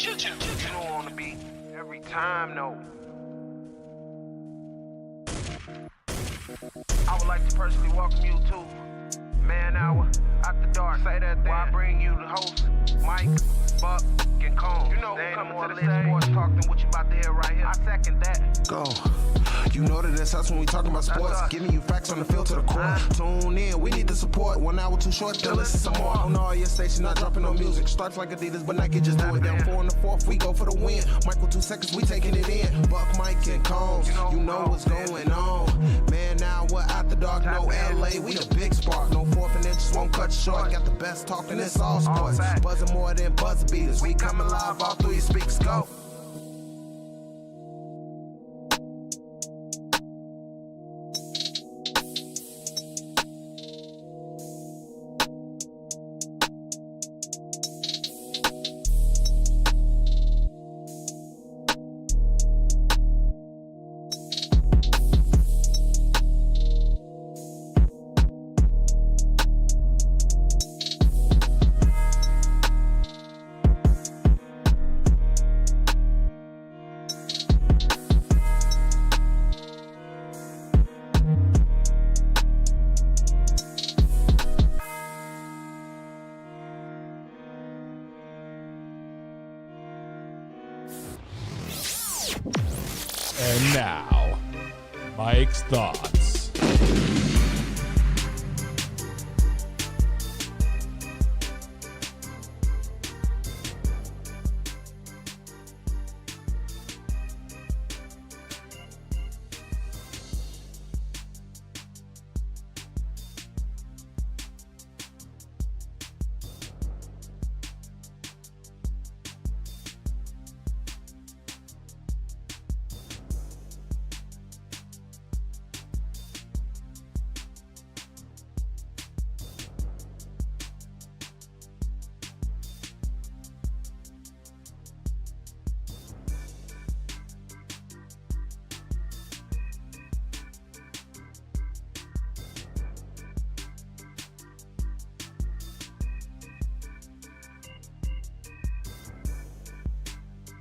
You don't want to be every time, no. I would like to personally welcome you to Man Hour After Dark. Say that thing. While I bring you the host, Mike, Buck, and Cone. You know who's coming to the stage. Sports talk than what you about to hear right here. I second that. Go. You know that it's us when we talking about sports. Giving you facts on the field to the core. Tune in, we need the support. 1 hour too short, still listen some more. On all your stations, not dropping no music. Starts like Adidas, but Nike just do it. Down 4 in the 4th, we go for the win. Michael 2 seconds, we taking it in. Buck, Mike, and Combs. You know what's going on. Man, now we're After Dark, no LA. We the big spark. No 4th and inches won't cut you short. Got the best talking, it's all sports. Buzzing more than buzzer beaters. We coming live all through your speakers. Go. And now, Mike's thoughts.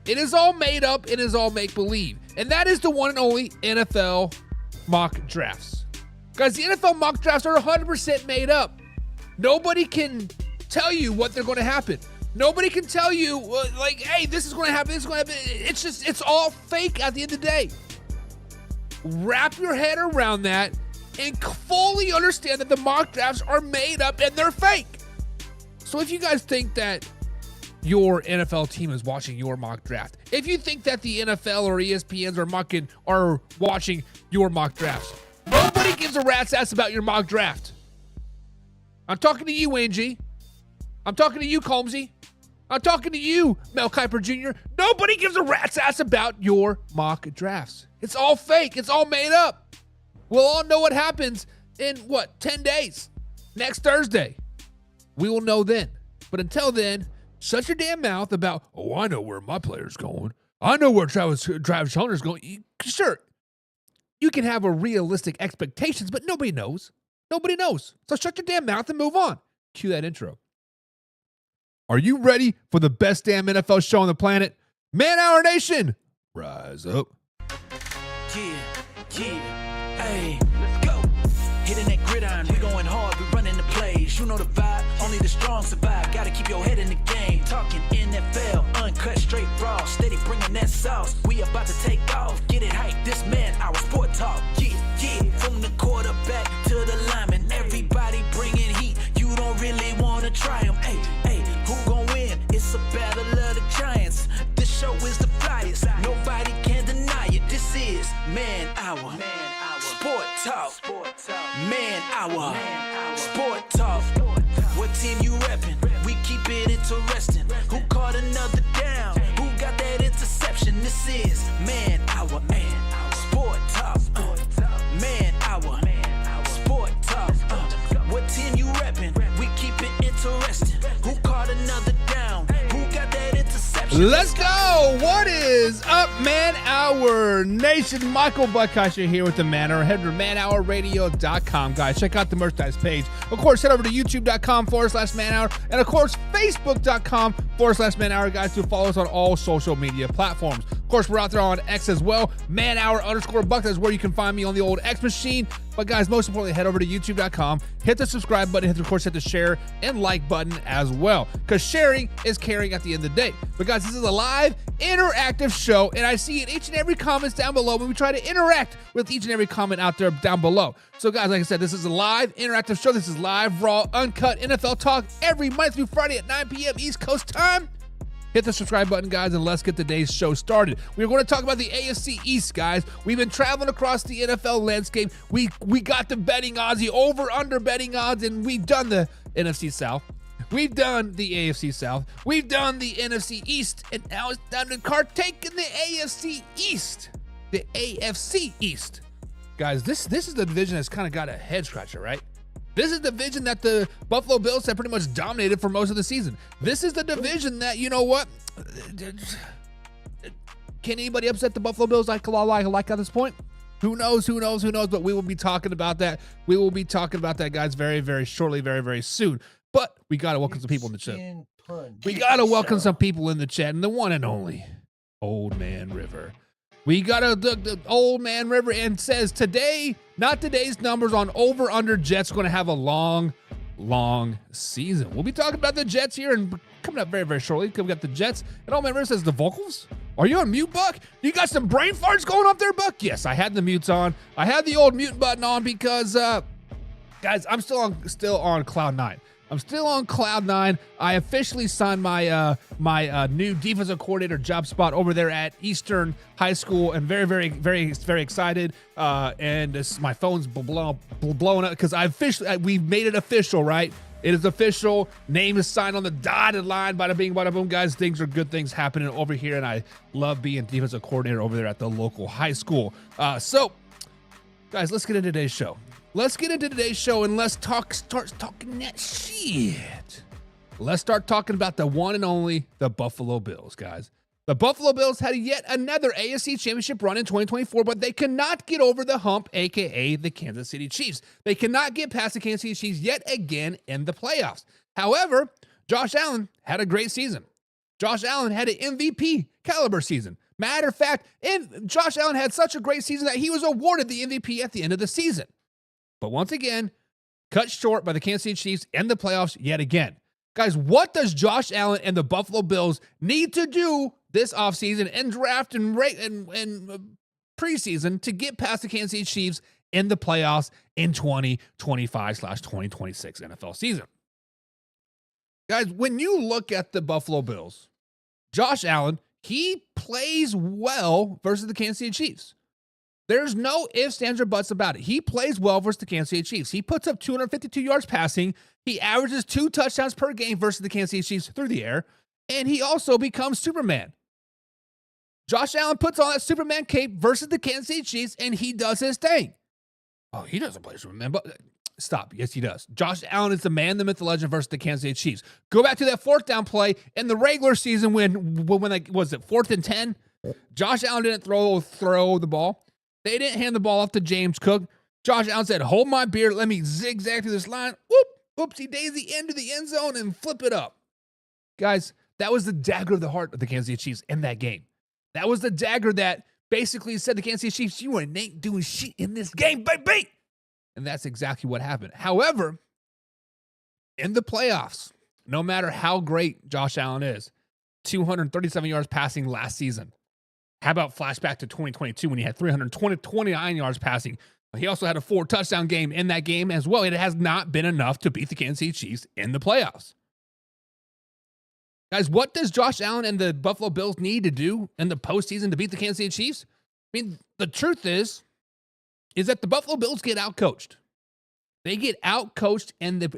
It is all made up. It is all make-believe. And that is the one and only NFL mock drafts. Guys, the NFL mock drafts are 100% made up. Nobody can tell you what they're going to happen. Nobody can tell you, like, hey, this is going to happen, this is going to happen. It's all fake at the end of the day. Wrap your head around that and fully understand that the mock drafts are made up and they're fake. So if you guys think that your NFL team is watching your mock draft, if you think that the NFL or ESPNs are watching your mock drafts, nobody gives a rat's ass about your mock draft. I'm talking to you, Wayne G. I'm talking to you, Colmsy. I'm talking to you, Mel Kiper Jr. Nobody gives a rat's ass about your mock drafts. It's all fake. It's all made up. We'll all know what happens in, 10 days? Next Thursday. We will know then. But until then, shut your damn mouth about, oh, I know where my player's going. I know where Travis Hunter's going. Sure, you can have a realistic expectations, but nobody knows. Nobody knows. So shut your damn mouth and move on. Cue that intro. Are you ready for the best damn NFL show on the planet? Man Hour Nation, rise up. Yeah, hey, let's go. Hitting that gridiron, we going hard, we running the plays. You know the vibe, only the strong survive. Gotta keep your head in the game. Talking NFL, uncut, straight raw. Steady bringing that sauce. We about to take off. Get it hype, this man, our sport talk. Yeah. From the quarterback to the lineman, everybody bringing heat. You don't really wanna try them. Hey, who gon' win? It's a battle of the giants. This show is the flyest. Nobody can deny it. This is Man Hour. Sport Talk. Man Hour. Sport Talk. What team you reppin'? We keep it interesting. Who caught another down? Who got that interception? This is Man Hour. Sport Talk. Man Hour. Sport Talk. What team you reppin'? We keep it interesting. Who caught another down? Who got that interception? Let's go. Yo, what is up, Man Hour Nation? Michael Buckheischer here with the Man Hour. Head to manhourradio.com, guys. Check out the merchandise page. Of course, head over to youtube.com/Man Hour. And of course, facebook.com/Man Hour, guys, to follow us on all social media platforms. Of course, we're out there on X as well. Man Hour_Buck. That's where you can find me on the old X machine. But guys, most importantly, head over to youtube.com, hit the subscribe button, of course, hit the share and like button as well, because sharing is caring at the end of the day. But guys, this is a live, interactive show, and I see in each and every comment down below when we try to interact with each and every comment out there down below. So guys, like I said, this is a live, interactive show. This is live, raw, uncut NFL talk every Monday through Friday at 9 p.m. East Coast time. Hit the subscribe button, guys, and let's get today's show started. We're going to talk about the AFC East, guys. We've been traveling across the NFL landscape. We got the betting odds, the over-under betting odds, and we've done the NFC South. We've done the AFC South. We've done the NFC East, and now it's time to partake in the AFC East. The AFC East. Guys, this is the division that's kind of got a head scratcher, right? This is the division that the Buffalo Bills have pretty much dominated for most of the season. This is the division that, you know what? Can anybody upset the Buffalo Bills like at this point? Who knows? But we will be talking about that. We will be talking about that, guys, very, very shortly, very, very soon. But we got to welcome some people in the chat. We got to welcome some people in the chat, and the one and only Old Man River. We got the Old Man River and says today, not today's numbers on over-under Jets going to have a long season. We'll be talking about the Jets here and coming up very, very shortly. We got the Jets. And Old Man River says, the vocals? Are you on mute, Buck? You got some brain farts going up there, Buck? Yes, I had the mutes on. I had the old mute button on because, guys, I'm still on cloud nine. I'm still on cloud nine. I officially signed my new defensive coordinator job spot over there at Eastern High School, and very, very, very, very excited. And my phone's blowing up because we've made it official, right? It is official. Name is signed on the dotted line. Bada bing, bada boom, guys. Things are good things happening over here, and I love being defensive coordinator over there at the local high school. So, guys, let's get into today's show. And let's start talking that shit. Let's start talking about the one and only, the Buffalo Bills, guys. The Buffalo Bills had yet another AFC Championship run in 2024, but they cannot get over the hump, a.k.a. the Kansas City Chiefs. They cannot get past the Kansas City Chiefs yet again in the playoffs. However, Josh Allen had a great season. Josh Allen had an MVP caliber season. Matter of fact, Josh Allen had such a great season that he was awarded the MVP at the end of the season. But once again, cut short by the Kansas City Chiefs and the playoffs yet again. Guys, what does Josh Allen and the Buffalo Bills need to do this offseason and draft and preseason to get past the Kansas City Chiefs in the playoffs in 2025/2026 NFL season? Guys, when you look at the Buffalo Bills, Josh Allen, he plays well versus the Kansas City Chiefs. There's no ifs, ands, or buts about it. He plays well versus the Kansas City Chiefs. He puts up 252 yards passing. He averages 2 touchdowns per game versus the Kansas City Chiefs through the air. And he also becomes Superman. Josh Allen puts on that Superman cape versus the Kansas City Chiefs, and he does his thing. Oh, he doesn't play Superman, but stop. Yes, he does. Josh Allen is the man, the myth, the legend versus the Kansas City Chiefs. Go back to that fourth down play in the regular season when was it 4th and 10? Josh Allen didn't throw the ball. They didn't hand the ball off to James Cook. Josh Allen said, hold my beer, let me zigzag through this line. Whoop, oopsie daisy, into the end zone and flip it up. Guys, that was the dagger of the heart of the Kansas City Chiefs in that game. That was the dagger that basically said the Kansas City Chiefs, you ain't doing shit in this game, baby. And that's exactly what happened. However, in the playoffs, no matter how great Josh Allen is, 237 yards passing last season. How about flashback to 2022 when he had 329 yards passing? He also had a 4-touchdown game in that game as well. It has not been enough to beat the Kansas City Chiefs in the playoffs. Guys, what does Josh Allen and the Buffalo Bills need to do in the postseason to beat the Kansas City Chiefs? I mean, the truth is that the Buffalo Bills get outcoached. They get outcoached in the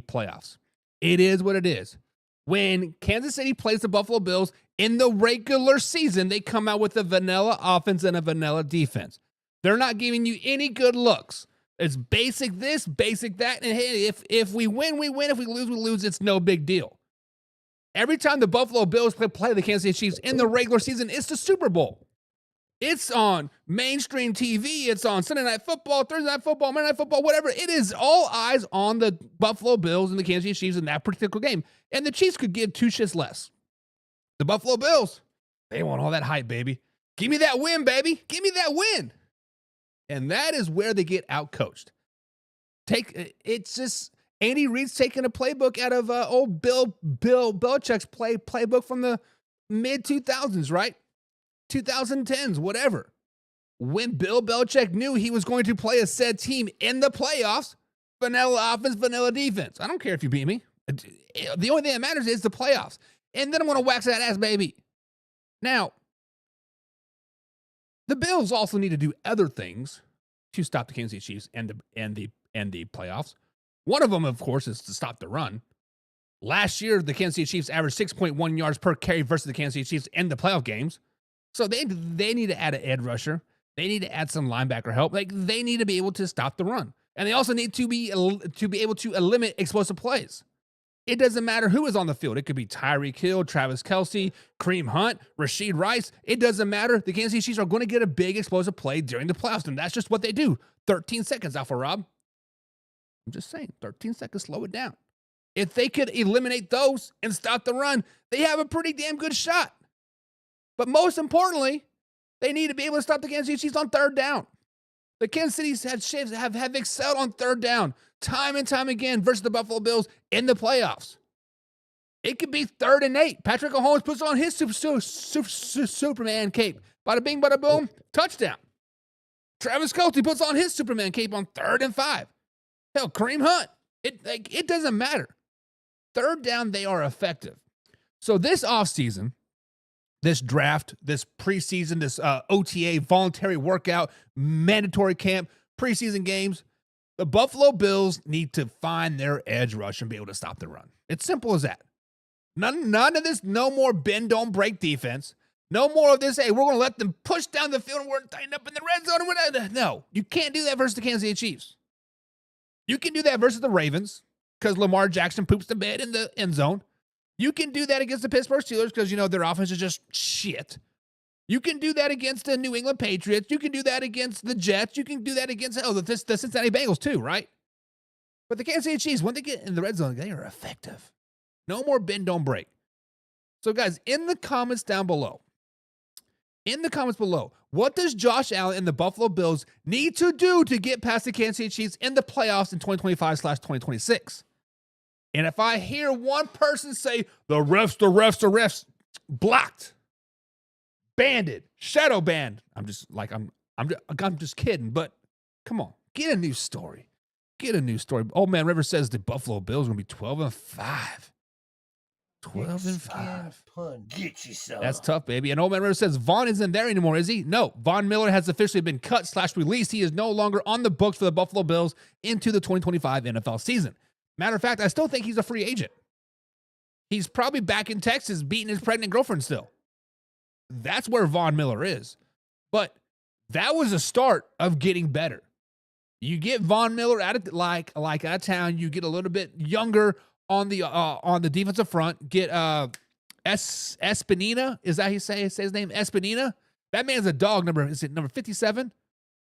playoffs. It is what it is. When Kansas City plays the Buffalo Bills in the regular season, they come out with a vanilla offense and a vanilla defense. They're not giving you any good looks. It's basic this, basic that, and hey, if we win, we win. If we lose, we lose. It's no big deal. Every time the Buffalo Bills play the Kansas City Chiefs in the regular season, it's the Super Bowl. It's on mainstream TV. It's on Sunday Night Football, Thursday Night Football, Monday Night Football, whatever. It is all eyes on the Buffalo Bills and the Kansas City Chiefs in that particular game. And the Chiefs could give two shits less. The Buffalo Bills, they want all that hype, baby. Give me that win, baby. Give me that win. And that is where they get outcoached. It's just Andy Reid's taking a playbook out of old Bill Belichick's playbook from the mid-2000s, right? 2010s, whatever. When Bill Belichick knew he was going to play a said team in the playoffs, vanilla offense, vanilla defense. I don't care if you beat me. The only thing that matters is the playoffs. And then I'm going to wax that ass, baby. Now, the Bills also need to do other things to stop the Kansas City Chiefs and the playoffs. One of them, of course, is to stop the run. Last year, the Kansas City Chiefs averaged 6.1 yards per carry versus the Kansas City Chiefs in the playoff games. So they need to add an edge rusher. They need to add some linebacker help. Like, they need to be able to stop the run. And they also need to be able to eliminate explosive plays. It doesn't matter who is on the field. It could be Tyreek Hill, Travis Kelce, Kareem Hunt, Rashid Rice. It doesn't matter. The Kansas City Chiefs are going to get a big explosive play during the playoffs, and that's just what they do. 13 seconds, Alpha Rob. I'm just saying, 13 seconds, slow it down. If they could eliminate those and stop the run, they have a pretty damn good shot. But most importantly, they need to be able to stop the Kansas City Chiefs on third down. The Kansas City have excelled on third down time and time again versus the Buffalo Bills in the playoffs. It could be 3rd and 8. Patrick Mahomes puts on his Superman cape. Bada bing, bada boom, touchdown. Travis Kelce puts on his Superman cape on 3rd and 5. Hell, Kareem Hunt. It doesn't matter. Third down, they are effective. So this offseason, this draft, this preseason, this OTA, voluntary workout, mandatory camp, preseason games, the Buffalo Bills need to find their edge rush and be able to stop the run. It's simple as that. None of this, no more bend, don't break defense. No more of this, hey, we're going to let them push down the field and we're tighten up in the red zone. No, you can't do that versus the Kansas City Chiefs. You can do that versus the Ravens because Lamar Jackson poops the bed in the end zone. You can do that against the Pittsburgh Steelers because, their offense is just shit. You can do that against the New England Patriots. You can do that against the Jets. You can do that against the Cincinnati Bengals too, right? But the Kansas City Chiefs, when they get in the red zone, they are effective. No more bend, don't break. So, guys, in the comments below, what does Josh Allen and the Buffalo Bills need to do to get past the Kansas City Chiefs in the playoffs in 2025/2026? And if I hear one person say, the refs, blocked, banded, shadow banned, I'm just kidding, but come on, get a new story. Old Man River says the Buffalo Bills are going to be 12-5. 12-5. Get yourself. That's tough, baby. And Old Man River says Vaughn isn't there anymore, is he? No. Von Miller has officially been cut/released. He is no longer on the books for the Buffalo Bills into the 2025 NFL season. Matter of fact, I still think he's a free agent. He's probably back in Texas beating his pregnant girlfriend still. That's where Von Miller is. But that was a start of getting better. You get Von Miller out of out of town. You get a little bit younger on the defensive front. Get Espinina. Is that how you say his name? Espinina. That man's a dog. Number 57?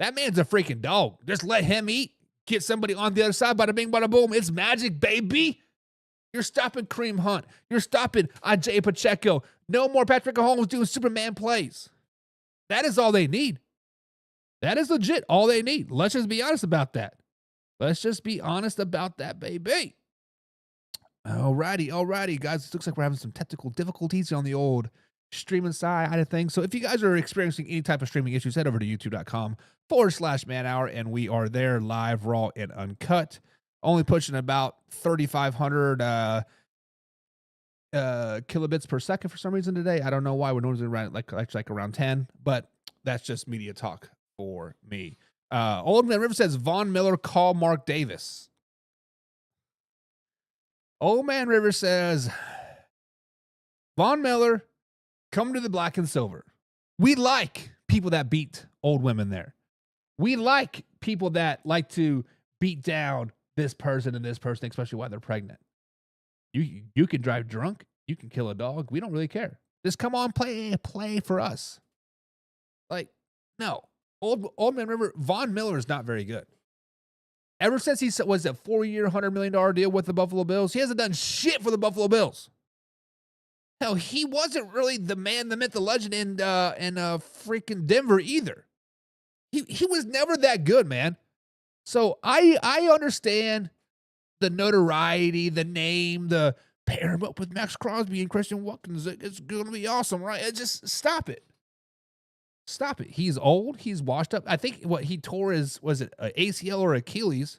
That man's a freaking dog. Just let him eat. Get somebody on the other side. Bada bing, bada boom. It's magic, baby. You're stopping Kareem Hunt. You're stopping Ajay Pacheco. No more Patrick Mahomes doing Superman plays. That is all they need. That is legit all they need. Let's just be honest about that. Baby. Alrighty, guys. It looks like we're having some technical difficulties on the old streaming side of things. So if you guys are experiencing any type of streaming issues, head over to youtube.com/manhour, and we are there live, raw, and uncut. Only pushing about 3,500 kilobits per second for some reason today. I don't know why. We're normally around like around 10, but that's just media talk for me. Old Man River says Von Miller, call Mark Davis. Old Man River says Von Miller, come to the black and silver. We like people that beat old women there. We like people that like to beat down this person and this person, especially while they're pregnant. You can drive drunk You can kill a dog. We don't really care. Just come on, play for us. Like, no. Old man, remember, Von Miller is not very good. Ever since he was that 4-year, $100 million deal with the Buffalo Bills, he hasn't done shit for the Buffalo Bills. Hell, he wasn't really the man, the myth, the legend in freaking Denver either. He was never that good, man. So I understand the notoriety, the name, the pair him up with Max Crosby and Christian Watkins. It's going to be awesome, right? Just stop it. Stop it. He's old. He's washed up. I think what he tore was it an ACL or Achilles?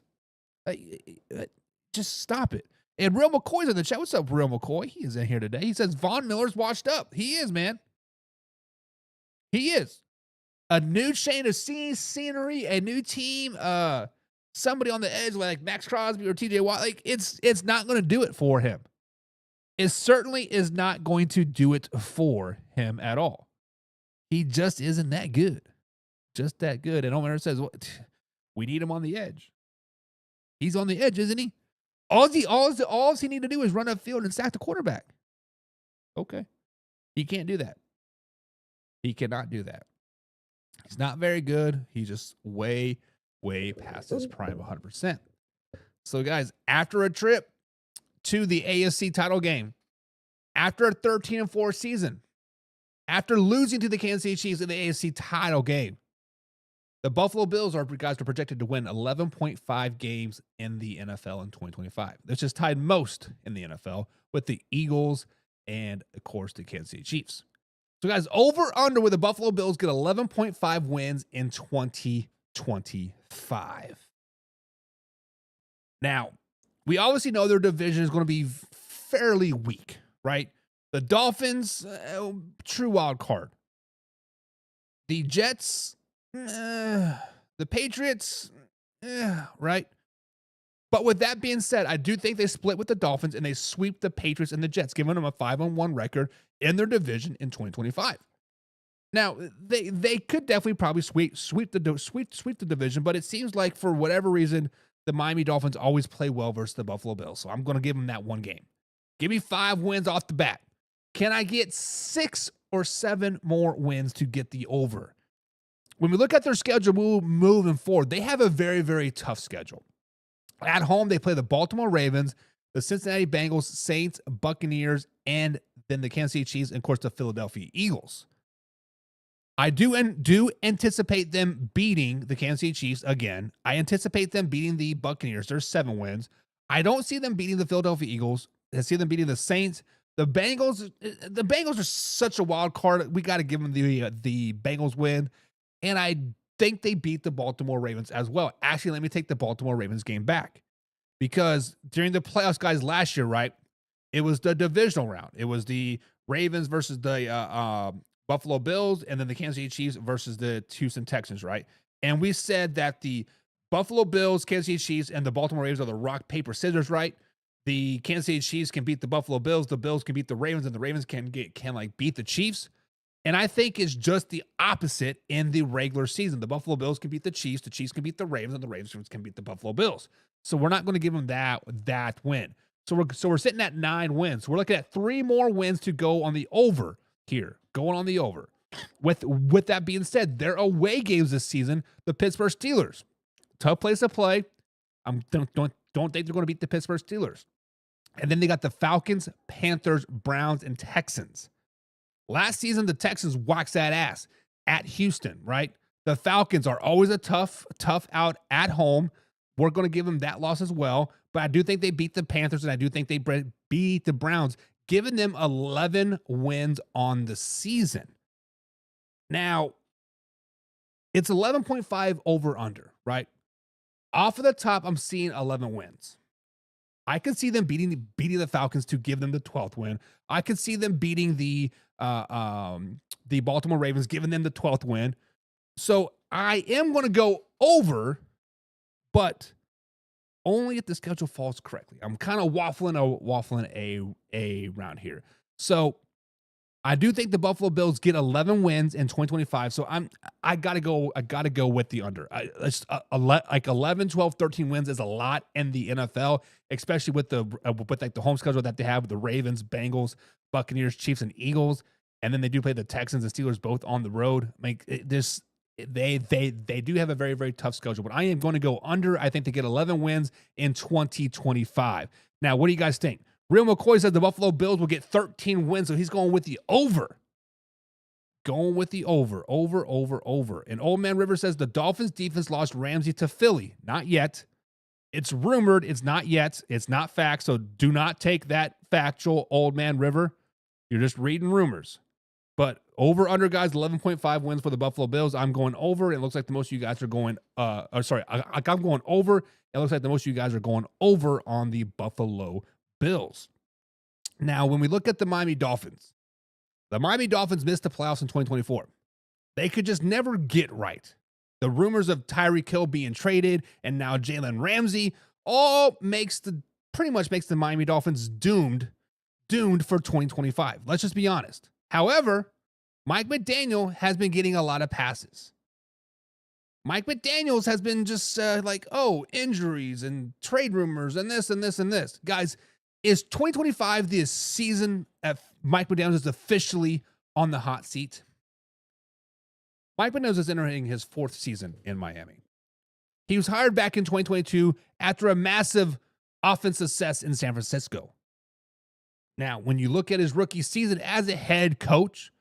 Just stop it. And Real McCoy's in the chat. What's up, Real McCoy? He is in here today. He says Von Miller's washed up. He is, man. He is. A new change of scenery, a new team, somebody on the edge like Max Crosby or TJ Watt. Like, it's not going to do it for him. It certainly is not going to do it for him at all. He just isn't that good. Just that good. And Omer says, "What? We need him on the edge." He's on the edge, isn't he? All he need to do is run upfield and sack the quarterback. Okay. He can't do that. He cannot do that. He's not very good. He's just way past his prime 100%. So, guys, after a trip to the AFC title game, after a 13-4 season, after losing to the Kansas City Chiefs in the AFC title game, the Buffalo Bills are projected to win 11.5 games in the NFL in 2025. This is tied most in the NFL with the Eagles and, of course, the Kansas City Chiefs. So, guys, over-under where the Buffalo Bills get 11.5 wins in 2025. Now, we obviously know their division is going to be fairly weak, right? The Dolphins, true wild card. The Jets, the Patriots, right? But with that being said, I do think they split with the Dolphins and they sweep the Patriots and the Jets, giving them a 5-1 record in their division in 2025. Now, they could definitely probably sweep the division, but it seems like for whatever reason, the Miami Dolphins always play well versus the Buffalo Bills. So I'm going to give them that one game. Give me 5 wins off the bat. Can I get 6 or 7 more wins to get the over? When we look at their schedule moving forward, they have a very, very tough schedule. At home, they play the Baltimore Ravens, the Cincinnati Bengals, Saints, Buccaneers, and then the Kansas City Chiefs, and, of course, the Philadelphia Eagles. I do anticipate them beating the Kansas City Chiefs again. I anticipate them beating the Buccaneers. There's 7 wins. I don't see them beating the Philadelphia Eagles. I see them beating the Saints. The Bengals are such a wild card. We got to give them the Bengals win. And I think they beat the Baltimore Ravens as well. Actually, let me take the Baltimore Ravens game back. Because during the playoffs, guys, last year, right, it was the divisional round. It was the Ravens versus the Buffalo Bills, and then the Kansas City Chiefs versus the Houston Texans, right? And we said that the Buffalo Bills, Kansas City Chiefs, and the Baltimore Ravens are the rock, paper, scissors, right? The Kansas City Chiefs can beat the Buffalo Bills can beat the Ravens, and the Ravens can beat the Chiefs. And I think it's just the opposite in the regular season. The Buffalo Bills can beat the Chiefs can beat the Ravens, and the Ravens can beat the Buffalo Bills. So we're not going to give them that win. So we're sitting at 9 wins. So we're looking at 3 more wins to go on the over here, going on the over. With that being said, their away games this season, the Pittsburgh Steelers, tough place to play. Don't think they're going to beat the Pittsburgh Steelers. And then they got the Falcons, Panthers, Browns, and Texans. Last season, the Texans waxed that ass at Houston, right? The Falcons are always a tough out at home. We're going to give them that loss as well. But I do think they beat the Panthers, and I do think they beat the Browns, giving them 11 wins on the season. Now, it's 11.5 over under, right? Off of the top, I'm seeing 11 wins. I could see them beating the Falcons to give them the 12th win. I could see them beating the Baltimore Ravens, giving them the 12th win. So I am going to go over, but only if the schedule falls correctly. I'm kind of waffling around here. So I do think the Buffalo Bills get 11 wins in 2025. So I gotta go with the under. Like 11, 12, 13 wins is a lot in the NFL, especially with like the home schedule that they have with the Ravens, Bengals, Buccaneers, Chiefs, and Eagles, and then they do play the Texans and Steelers both on the road. Like they do have a very, very tough schedule. But I am going to go under. I think they get 11 wins in 2025. Now, what do you guys think? Real McCoy says the Buffalo Bills will get 13 wins, so he's going with the over. Going with the over. And Old Man River says the Dolphins defense lost Ramsey to Philly. Not yet. It's rumored. It's not yet. It's not fact, so do not take that factual, Old Man River. You're just reading rumors. But over under, guys, 11.5 wins for the Buffalo Bills. I'm going over. It looks like the most of you guys are going, I'm going over. It looks like the most of you guys are going over on the Buffalo Bills. Now, when we look at the Miami Dolphins missed the playoffs in 2024. They could just never get right. The rumors of Tyreek Hill being traded and now Jalen Ramsey all pretty much makes the Miami Dolphins doomed for 2025. Let's just be honest. However, Mike McDaniel has been getting a lot of passes. Mike McDaniels has been just injuries and trade rumors and this and this and this. Guys, is 2025 the season that Mike McDaniels is officially on the hot seat? Mike McDaniels is entering his 4th season in Miami. He was hired back in 2022 after a massive offensive success in San Francisco. Now, when you look at his rookie season as a head coach,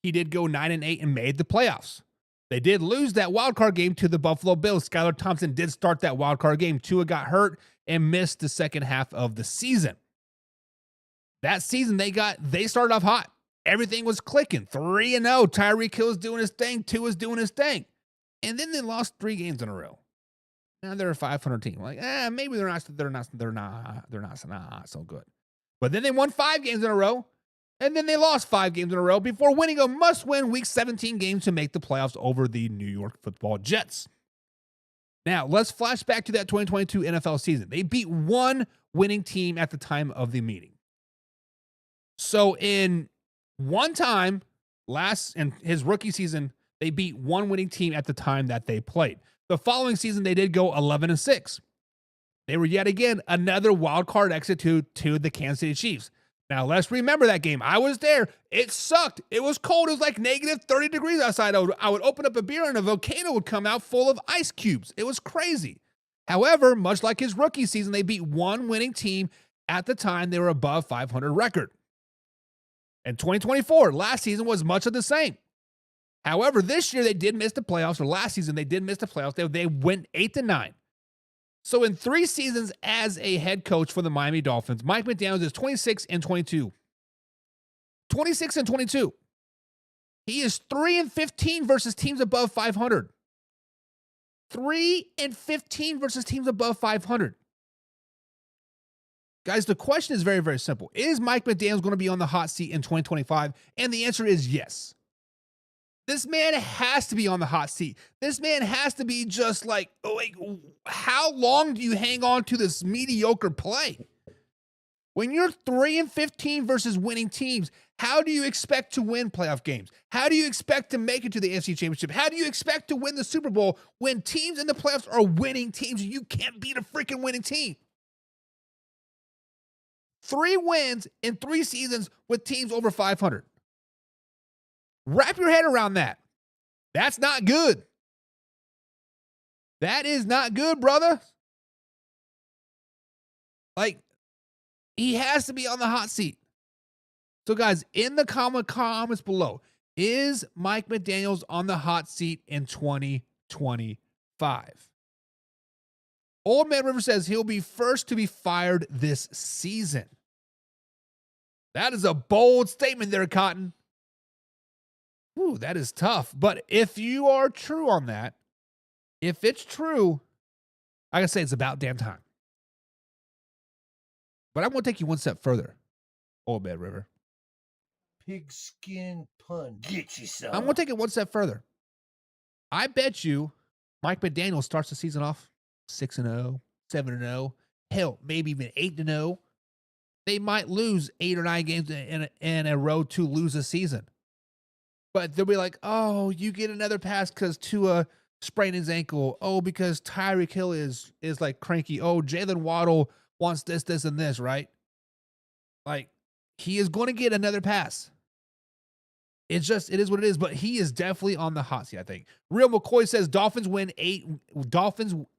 he did go 9-8 and made the playoffs. They did lose that wild card game to the Buffalo Bills. Skylar Thompson did start that wild card game. Tua got hurt and missed the second half of the season. That season, they started off hot. Everything was clicking. 3-0. Tyreek Hill was doing his thing. Tua was doing his thing. And then they lost 3 games in a row. Now they're a 500 team. Like, maybe they're not so good. But then they won 5 games in a row. And then they lost 5 games in a row before winning a must-win Week 17 game to make the playoffs over the New York Football Jets. Now, let's flash back to that 2022 NFL season. They beat one winning team at the time of the meeting. So in one time, in his rookie season, they beat one winning team at the time that they played. The following season, they did go 11-6. They were yet again another wild card exit to the Kansas City Chiefs. Now, let's remember that game. I was there. It sucked. It was cold. It was like negative 30 degrees outside. I would open up a beer and a volcano would come out full of ice cubes. It was crazy. However, much like his rookie season, they beat one winning team. At the time, they were above 500 record. In 2024, last season was much of the same. However, this year they did miss the playoffs, or last season they did miss the playoffs. They went 8-9. So in 3 seasons as a head coach for the Miami Dolphins, Mike McDaniels is 26-22. 26-22. He is 3-15 versus teams above 500. 3-15 versus teams above 500. Guys, the question is very, very simple. Is Mike McDaniels going to be on the hot seat in 2025? And the answer is yes. This man has to be on the hot seat. This man has to be just like, how long do you hang on to this mediocre play? When you're 3-15 versus winning teams, how do you expect to win playoff games? How do you expect to make it to the AFC Championship? How do you expect to win the Super Bowl when teams in the playoffs are winning teams and you can't beat a freaking winning team? 3 wins in 3 seasons with teams over 500. Wrap your head around that. That's not good. That is not good, brother. Like, he has to be on the hot seat. So, guys, in the comments below, is Mike McDaniels on the hot seat in 2025? Old Man River says he'll be first to be fired this season. That is a bold statement there, Cotton. Ooh, that is tough. But if you are true on that, if it's true, I gotta say it's about damn time. But I'm going to take you one step further, Old Man River. Pigskin pun. Get yourself. I'm going to take it one step further. I bet you Mike McDaniel starts the season off 6-0, 7-0, hell, maybe even 8-0. they might lose 8 or 9 games in a row to lose a season. But they'll be like, oh, you get another pass because Tua sprained his ankle. Oh, because Tyreek Hill is like cranky. Oh, Jalen Waddle wants this, and this, right? Like, he is going to get another pass. It is what it is, but he is definitely on the hot seat, I think. Real McCoy says Dolphins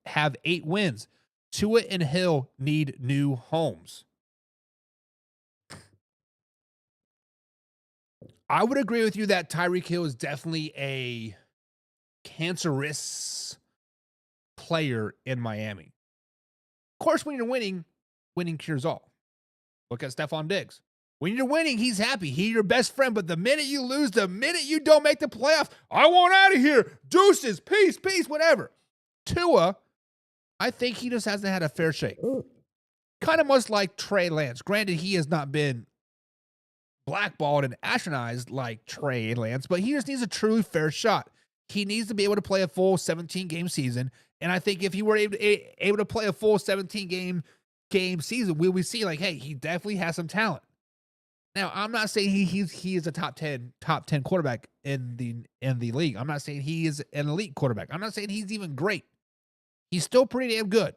have 8 wins. Tua and Hill need new homes. I would agree with you that Tyreek Hill is definitely a cancerous player in Miami. Of course, when you're winning cures all. Look at Stephon Diggs. When you're winning, he's happy. He's your best friend. But the minute you lose, the minute you don't make the playoffs, I want out of here. Deuces, peace, whatever. Tua, I think he just hasn't had a fair shake. Kind of much like Trey Lance. Granted, he has not been blackballed and astronized like Trey Lance, but he just needs a truly fair shot. He needs to be able to play a full 17-game season. And I think if he were able to play a full 17-game season, we would see like, hey, he definitely has some talent. Now, I'm not saying he is a top 10 quarterback in the league. I'm not saying he is an elite quarterback. I'm not saying he's even great. He's still pretty damn good.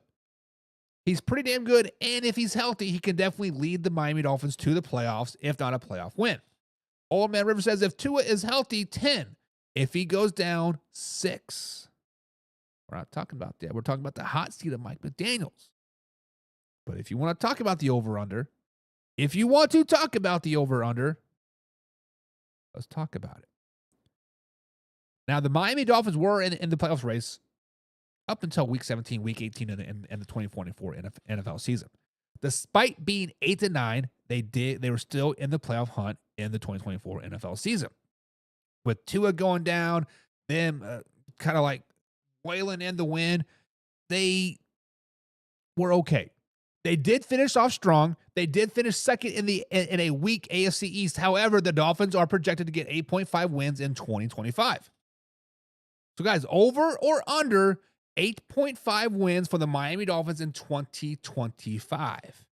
He's pretty damn good, and if he's healthy, he can definitely lead the Miami Dolphins to the playoffs, if not a playoff win. Old Man River says if Tua is healthy, 10. If he goes down, 6. We're not talking about that. We're talking about the hot seat of Mike McDaniels. But if you want to talk about the over-under, let's talk about it. Now, the Miami Dolphins were in the playoffs race up until week 17, week 18 in the 2024 NFL season. Despite being 8-9, they were still in the playoff hunt in the 2024 NFL season. With Tua going down, them kind of like wailing in the wind, they were okay. They did finish off strong. They did finish second in a weak AFC East. However, the Dolphins are projected to get 8.5 wins in 2025. So, guys, over or under 8.5 wins for the Miami Dolphins in 2025.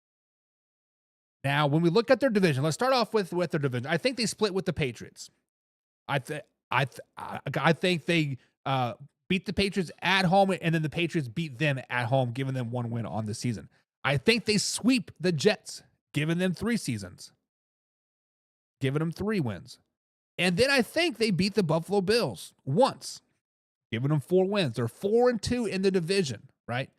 Now, when we look at their division, let's start off with their division. I think they split with the Patriots. I think they beat the Patriots at home, and then the Patriots beat them at home, giving them 1 win on the season. I think they sweep the Jets, giving them 3 seasons, giving them 3 wins. And then I think they beat the Buffalo Bills once, giving them 4 wins. They're 4-2 in the division, right?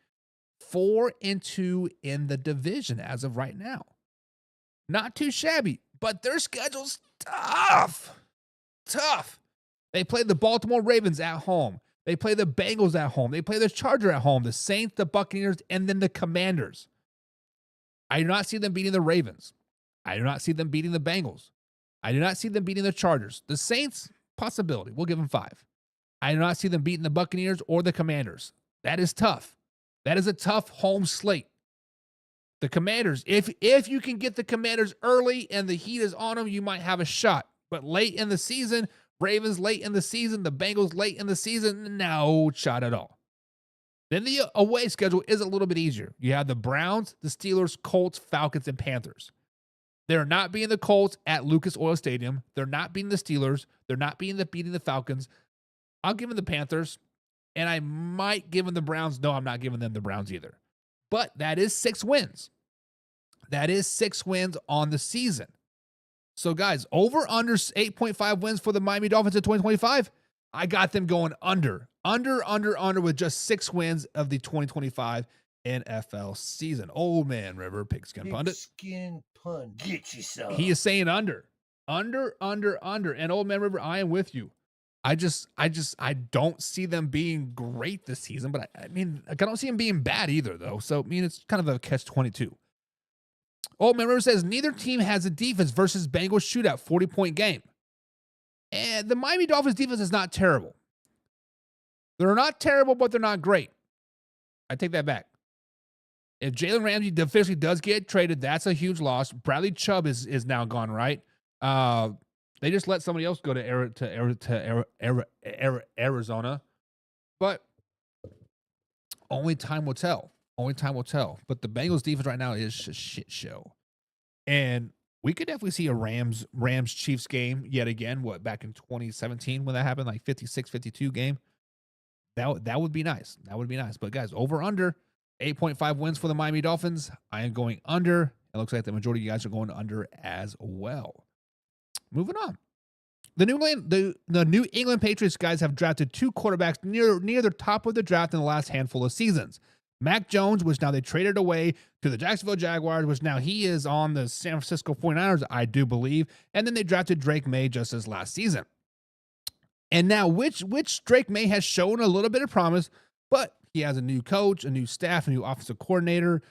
4-2 in the division as of right now. Not too shabby, but their schedule's tough. They play the Baltimore Ravens at home. They play the Bengals at home. They play the Chargers at home, the Saints, the Buccaneers, and then the Commanders. I do not see them beating the Ravens. I do not see them beating the Bengals. I do not see them beating the Chargers. The Saints, possibility. We'll give them 5. I do not see them beating the Buccaneers or the Commanders. That is tough. That is a tough home slate. The Commanders, if you can get the Commanders early and the heat is on them, you might have a shot. But late in the season, Ravens late in the season, the Bengals late in the season, no shot at all. Then the away schedule is a little bit easier. You have the Browns, the Steelers, Colts, Falcons, and Panthers. They're not beating the Colts at Lucas Oil Stadium. They're not beating the Steelers. They're not beating the Falcons. I'll give them the Panthers, and I might give them the Browns. No, I'm not giving them the Browns either. But that is 6 wins. That is 6 wins on the season. So, guys, over under 8.5 wins for the Miami Dolphins in 2025. I got them going under with just 6 wins of the 2025 NFL season. Old Man River, Pigskin Pundit. Pigskin Pundit. Get you some. He is saying under. And Old Man River, I am with you. I don't see them being great this season, but I mean, I don't see them being bad either, though. So, I mean, it's kind of a catch-22. Old Man River says, neither team has a defense versus Bengals shootout, 40-point game. And the Miami Dolphins defense is not terrible. They're not terrible, but they're not great. I take that back. If Jalen Ramsey officially does get traded, that's a huge loss. Bradley Chubb is now gone, right? They just let somebody else go to Arizona. But only time will tell. But the Bengals defense right now is a shit show. And we could definitely see a Rams Chiefs game yet again. What, back in 2017 when that happened, like 56-52 game. That would be nice. That would be nice. But guys, over under 8.5 wins for the Miami Dolphins. I am going under. It looks like the majority of you guys are going under as well. Moving on. The New England Patriots guys have drafted 2 quarterbacks near the top of the draft in the last handful of seasons. Mac Jones, which now they traded away to the Jacksonville Jaguars, which now he is on the San Francisco 49ers, I do believe. And then they drafted Drake Maye just this last season. And now, which Drake Maye has shown a little bit of promise, but he has a new coach, a new staff, a new offensive coordinator,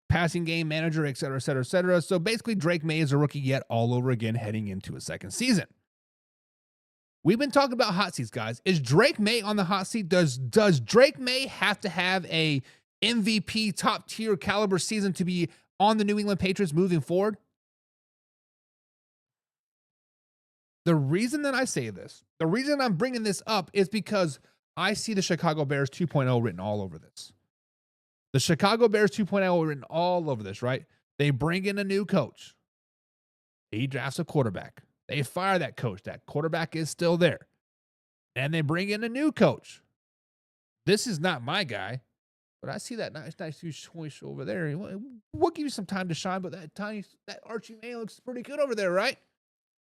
passing game manager, et cetera, et cetera, et cetera. So basically, Drake Maye is a rookie yet all over again heading into his second season. We've been talking about hot seats, guys. Is Drake Maye on the hot seat? Does Drake Maye have to have a MVP top tier caliber season to be on the New England Patriots moving forward? The reason that I say this, the reason I'm bringing this up is because I see the Chicago Bears 2.0 written all over this. The Chicago Bears 2.0 written all over this, right? They bring in a new coach. He drafts a quarterback. They fire that coach. That quarterback is still there. And they bring in a new coach. This is not my guy, but I see that nice choice over there. We'll give you some time to shine, but that Archie Maye looks pretty good over there, right?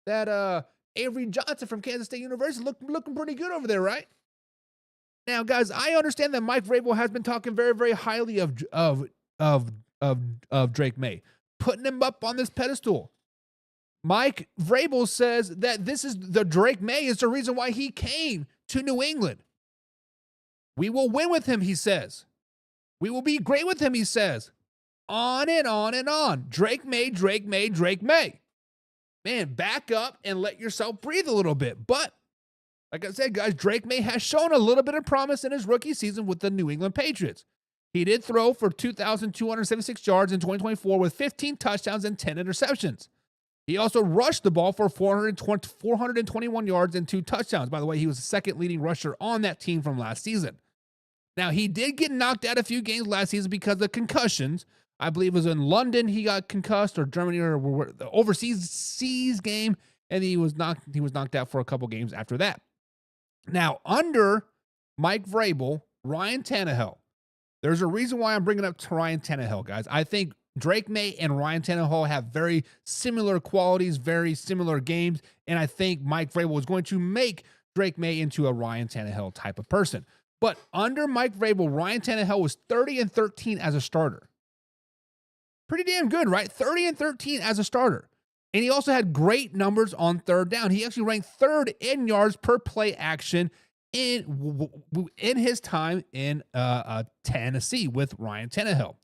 That Avery Johnson from Kansas State University looking pretty good over there, right? Now, guys, I understand that Mike Vrabel has been talking very, very highly of Drake Maye, putting him up on this pedestal. Mike Vrabel says that this is the Drake Maye is the reason why he came to New England. We will win with him, he says. We will be great with him, he says. On and on and on. Drake Maye, Drake Maye, Drake Maye. Man, back up and let yourself breathe a little bit. But, like I said, guys, Drake Maye has shown a little bit of promise in his rookie season with the New England Patriots. He did throw for 2,276 yards in 2024 with 15 touchdowns and 10 interceptions. He also rushed the ball for 421 yards and 2 touchdowns. By the way, he was the second leading rusher on that team from last season. Now, he did get knocked out a few games last season because of concussions. I believe it was in London he got concussed, or Germany, or the overseas game, and he was knocked out for a couple games after that. Now, under Mike Vrabel, Ryan Tannehill, there's a reason why I'm bringing up Ryan Tannehill, guys. I think Drake Maye and Ryan Tannehill have very similar qualities, very similar games, and I think Mike Vrabel is going to make Drake Maye into a Ryan Tannehill type of person. But under Mike Vrabel, Ryan Tannehill was 30-13 as a starter. Pretty damn good, right? 30-13 as a starter. And he also had great numbers on third down. He actually ranked third in yards per play action in his time in Tennessee with Ryan Tannehill.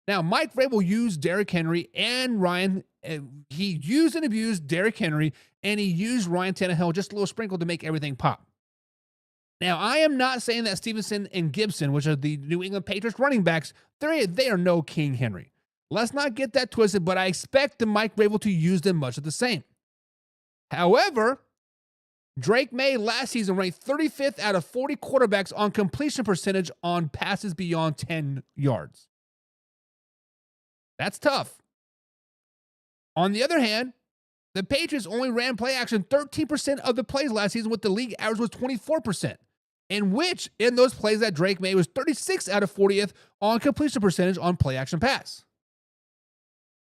Now, Mike Vrabel used Derrick Henry and Ryan. He used and abused Derrick Henry, and he used Ryan Tannehill just a little sprinkle to make everything pop. Now, I am not saying that Stevenson and Gibson, which are the New England Patriots running backs, they are no King Henry. Let's not get that twisted, but I expect the Mike Vrabel to use them much of the same. However, Drake Maye last season ranked 35th out of 40 quarterbacks on completion percentage on passes beyond 10 yards. That's tough. On the other hand, the Patriots only ran play action 13% of the plays last season, with the league average was 24%, in those plays that Drake Maye was 36th out of 40th on completion percentage on play action pass.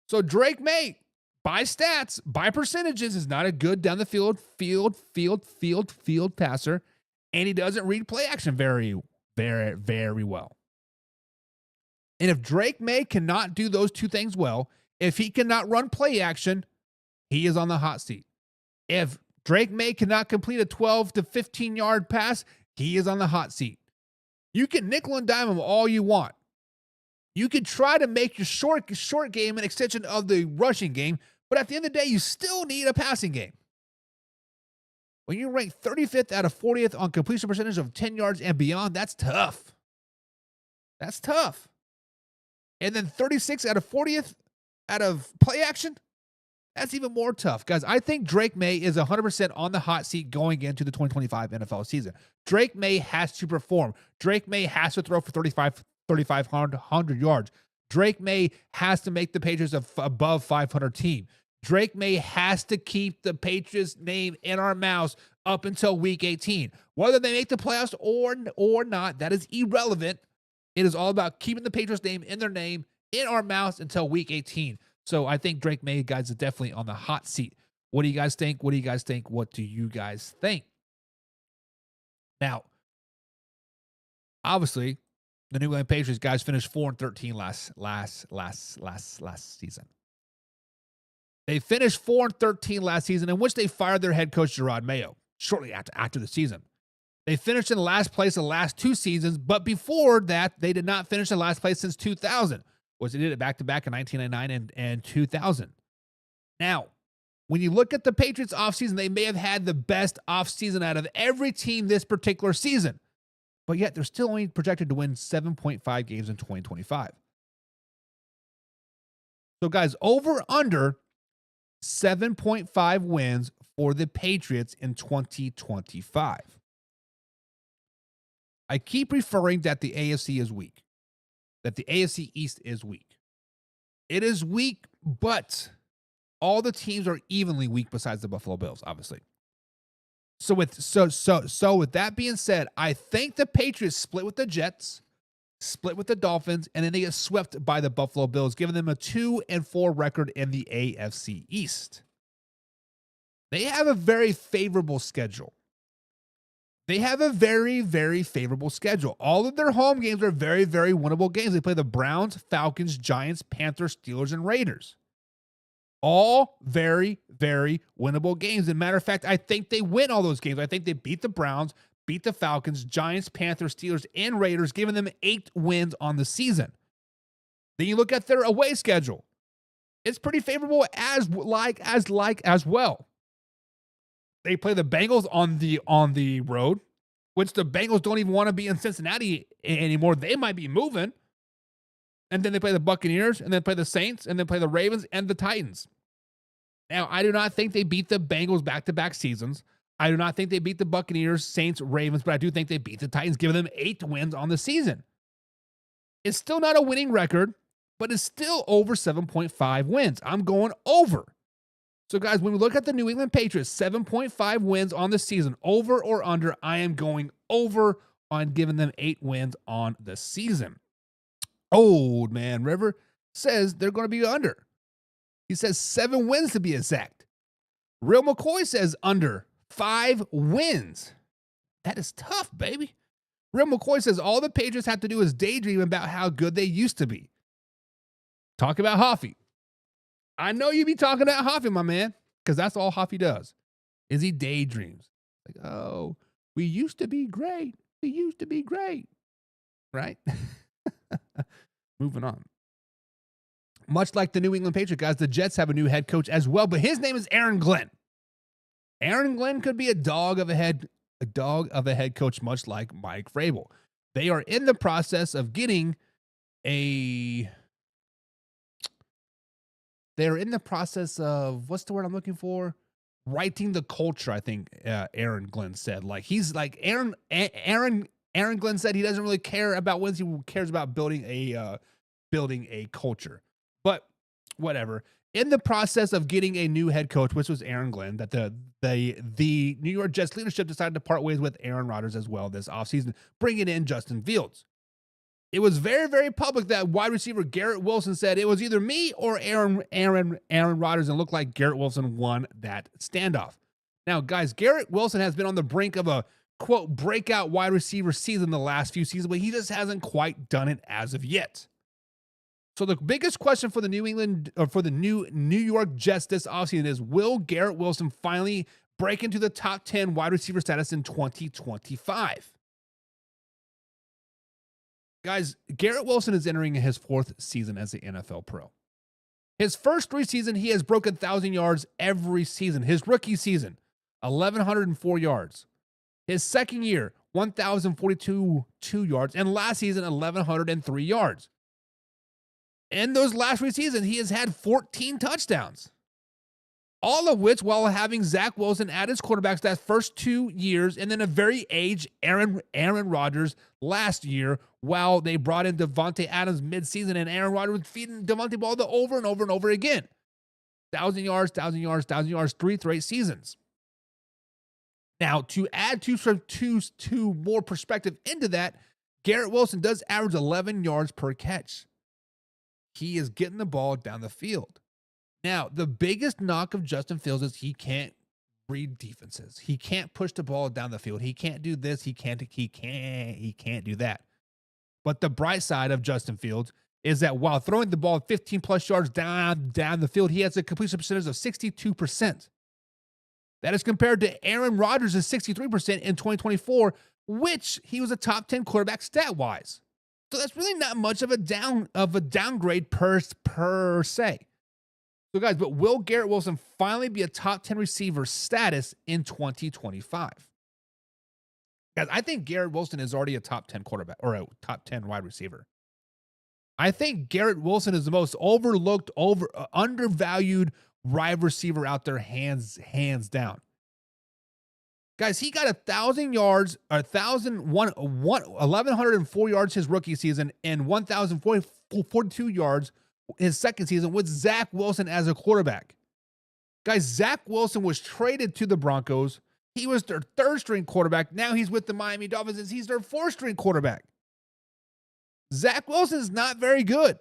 So Drake Maye, by stats, by percentages, is not a good down the field passer, and he doesn't read play action very, very, very well. And if Drake Maye cannot do those two things well, if he cannot run play action, he is on the hot seat. If Drake Maye cannot complete a 12 to 15-yard pass, he is on the hot seat. You can nickel and dime him all you want. You can try to make your short game an extension of the rushing game, but at the end of the day, you still need a passing game. When you rank 35th out of 40th on completion percentage of 10 yards and beyond, that's tough. That's tough. And then 36 out of 40th out of play action, that's even more tough. Guys, I think Drake Maye is 100% on the hot seat going into the 2025 NFL season. Drake Maye has to perform. Drake Maye has to throw for 3,500 yards. Drake Maye has to make the Patriots above 500 team. Drake Maye has to keep the Patriots name in our mouths up until week 18. Whether they make the playoffs or not, that is irrelevant. It is all about keeping the Patriots name in their name in our mouths until week 18. So I think Drake Maye, guys, is definitely on the hot seat. What do you guys think? What do you guys think? What do you guys think? Now, obviously, the New England Patriots guys finished 4-13 last season. They finished 4-13 last season, in which they fired their head coach Gerard Mayo shortly after the season. They finished in last place the last 2 seasons, but before that, they did not finish in last place since 2000, which they did it back-to-back in 1999 and 2000. Now, when you look at the Patriots offseason, they may have had the best offseason out of every team this particular season, but yet they're still only projected to win 7.5 games in 2025. So, guys, over-under 7.5 wins for the Patriots in 2025. I keep referring that the AFC is weak, that the AFC East is weak. It is weak, but all the teams are evenly weak besides the Buffalo Bills, obviously. So with that being said, I think the Patriots split with the Jets, split with the Dolphins, and then they get swept by the Buffalo Bills, giving them a 2-4 record in the AFC East. They have a very favorable schedule. They have a very, very favorable schedule. All of their home games are very, very winnable games. They play the Browns, Falcons, Giants, Panthers, Steelers, and Raiders. All very, very winnable games. As a matter of fact, I think they win all those games. I think they beat the Browns, beat the Falcons, Giants, Panthers, Steelers, and Raiders, giving them 8 wins on the season. Then you look at their away schedule. It's pretty favorable as well. They play the Bengals on the road, which the Bengals don't even want to be in Cincinnati anymore. They might be moving. And then they play the Buccaneers, and then play the Saints, and then play the Ravens and the Titans. Now, I do not think they beat the Bengals back-to-back seasons. I do not think they beat the Buccaneers, Saints, Ravens, but I do think they beat the Titans, giving them 8 wins on the season. It's still not a winning record, but it's still over 7.5 wins. I'm going over. So, guys, when we look at the New England Patriots, 7.5 wins on the season, over or under, I am going over on giving them 8 wins on the season. Old Man River says they're going to be under. He says 7 wins to be exact. Real McCoy says under 5 wins. That is tough, baby. Real McCoy says all the Patriots have to do is daydream about how good they used to be. Talk about Hoffy. I know you be talking about Hoffy, my man, because that's all Hoffy does, is he daydreams. Like, oh, we used to be great. We used to be great. Right? Moving on. Much like the New England Patriots, guys, the Jets have a new head coach as well, but his name is Aaron Glenn. Aaron Glenn could be a dog of a head coach, much like Mike Vrabel. They are in the process of getting they're in the process of, what's the word I'm looking for? Writing the culture, I think Aaron Glenn said. Like, he's like, Aaron Glenn said he doesn't really care about wins. He cares about building a culture. But whatever. In the process of getting a new head coach, which was Aaron Glenn, that the New York Jets leadership decided to part ways with Aaron Rodgers as well this offseason, bringing in Justin Fields. It was very, very public that wide receiver Garrett Wilson said it was either me or Aaron Rodgers, and it looked like Garrett Wilson won that standoff. Now, guys, Garrett Wilson has been on the brink of a, quote, breakout wide receiver season the last few seasons, but he just hasn't quite done it as of yet. So the biggest question for the New York Jets this offseason is, will Garrett Wilson finally break into the top 10 wide receiver status in 2025? Guys, Garrett Wilson is entering his 4th season as an NFL pro. His first 3 seasons, he has broken 1,000 yards every season. His rookie season, 1,104 yards. His second year, 1,042 yards. And last season, 1,103 yards. In those last 3 seasons, he has had 14 touchdowns. All of which while having Zach Wilson at his quarterbacks that first 2 years, and then a very aged Aaron Rodgers last year while they brought in Devontae Adams midseason, and Aaron Rodgers was feeding Devontae ball over and over and over again. 1,000 yards, 1,000 yards, 1,000 yards, 3 straight seasons. Now, to add two more perspective into that, Garrett Wilson does average 11 yards per catch. He is getting the ball down the field. Now, the biggest knock of Justin Fields is he can't read defenses. He can't push the ball down the field. He can't do this. He can't do that. But the bright side of Justin Fields is that while throwing the ball 15 plus yards down the field, he has a completion percentage of 62%. That is compared to Aaron Rodgers' 63% in 2024, which he was a top 10 quarterback stat-wise. So that's really not much of a downgrade per se. So guys, but will Garrett Wilson finally be a top 10 receiver status in 2025? Guys, I think Garrett Wilson is already a top 10 quarterback or a top 10 wide receiver. I think Garrett Wilson is the most overlooked, undervalued wide receiver out there, hands down. Guys, he got 1,000 yards, 1,104 yards his rookie season, and 1,042 yards his second season with Zach Wilson as a quarterback. Guys, Zach Wilson was traded to the Broncos. He was their third-string quarterback. Now he's with the Miami Dolphins, and he's their fourth-string quarterback. Zach Wilson is not very good.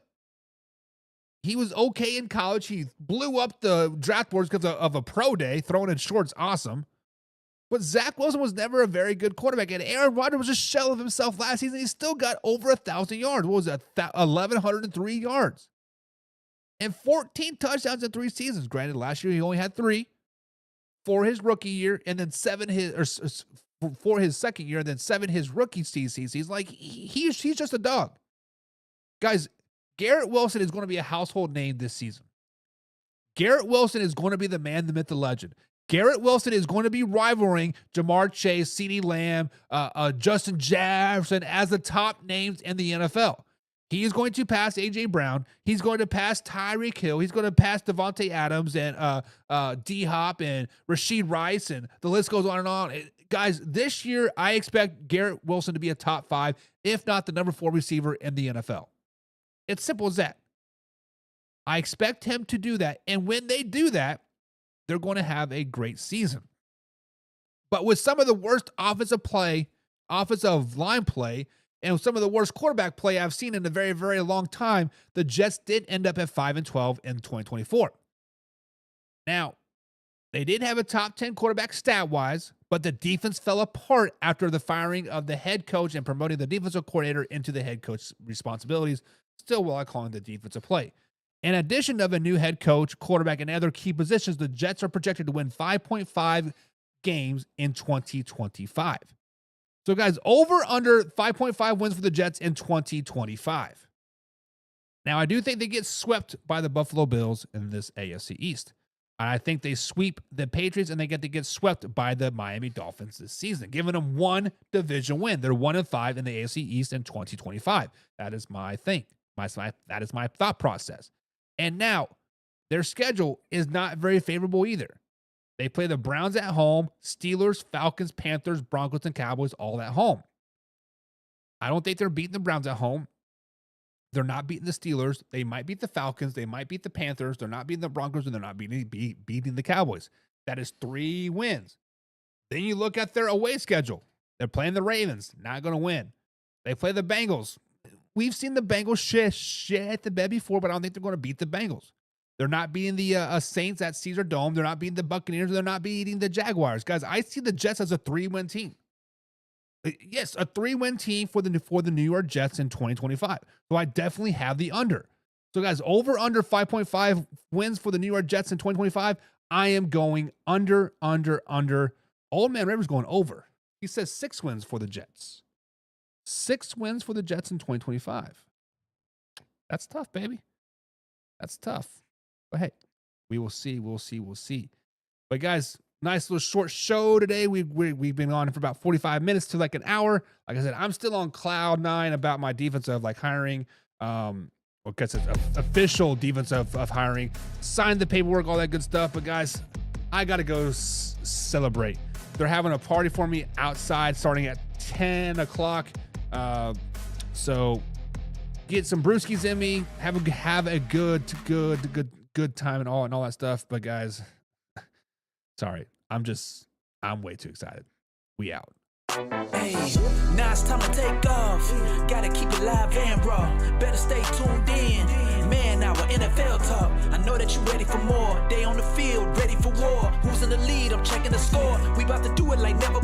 He was okay in college. He blew up the draft boards because of a pro day, throwing in shorts, awesome. But Zach Wilson was never a very good quarterback, and Aaron Rodgers was a shell of himself last season. He still got over 1,000 yards. What was that? 1,103 yards. And 14 touchdowns in 3 seasons. Granted, last year he only had 3 for his rookie year, and then 7 for his second year, and then 7 his rookie season. He's like, he's just a dog. Guys, Garrett Wilson is going to be a household name this season. Garrett Wilson is going to be the man, the myth, the legend. Garrett Wilson is going to be rivaling Jamar Chase, CeeDee Lamb, Justin Jefferson as the top names in the NFL. He is going to pass A.J. Brown. He's going to pass Tyreek Hill. He's going to pass Devontae Adams and D-Hop and Rashid Rice, and the list goes on and on. Guys, this year, I expect Garrett Wilson to be a top 5, if not the number 4 receiver in the NFL. It's simple as that. I expect him to do that, and when they do that, they're going to have a great season. But with some of the worst offensive line play, and some of the worst quarterback play I've seen in a very, very long time, the Jets did end up at 5-12 in 2024. Now, they did have a top 10 quarterback stat-wise, but the defense fell apart after the firing of the head coach and promoting the defensive coordinator into the head coach's responsibilities, still while I call it the defensive play. In addition of a new head coach, quarterback, and other key positions, the Jets are projected to win 5.5 games in 2025. So, guys, under 5.5 wins for the Jets in 2025. Now, I do think they get swept by the Buffalo Bills in this AFC East. I think they sweep the Patriots, and they get swept by the Miami Dolphins this season, giving them 1 division win. They're 1-5 in the AFC East in 2025. That is my thing. That is my thought process. And now, their schedule is not very favorable either. They play the Browns at home, Steelers, Falcons, Panthers, Broncos, and Cowboys all at home. I don't think they're beating the Browns at home. They're not beating the Steelers. They might beat the Falcons. They might beat the Panthers. They're not beating the Broncos, and they're not beating the Cowboys. That is 3 wins. Then you look at their away schedule. They're playing the Ravens. Not going to win. They play the Bengals. We've seen the Bengals shit the bed before, but I don't think they're going to beat the Bengals. They're not beating the Saints at Caesar Dome. They're not beating the Buccaneers. They're not beating the Jaguars. Guys, I see the Jets as a 3-win team. Yes, a 3-win team for the New York Jets in 2025. So I definitely have the under. So, guys, under 5.5 wins for the New York Jets in 2025. I am going under. Old Man Rivers going over. He says 6 wins for the Jets. 6 wins for the Jets in 2025. That's tough, baby. That's tough. But hey, we will see. We'll see. But guys, nice little short show today. We've been on for about 45 minutes to like an hour. Like I said, I'm still on cloud 9 about my defensive hiring. Because it's official defensive of hiring. Signed the paperwork, all that good stuff. But guys, I got to go celebrate. They're having a party for me outside starting at 10 o'clock So get some brewskis in me, have a good time and all that stuff. But guys, sorry, I'm way too excited. We out. Hey, now it's time to take off. Gotta keep it live and raw. Better stay tuned in. Man, our NFL talk. I know that you ready for more. They on the field, ready for war. Who's in the lead? I'm checking the score. We about to do it like never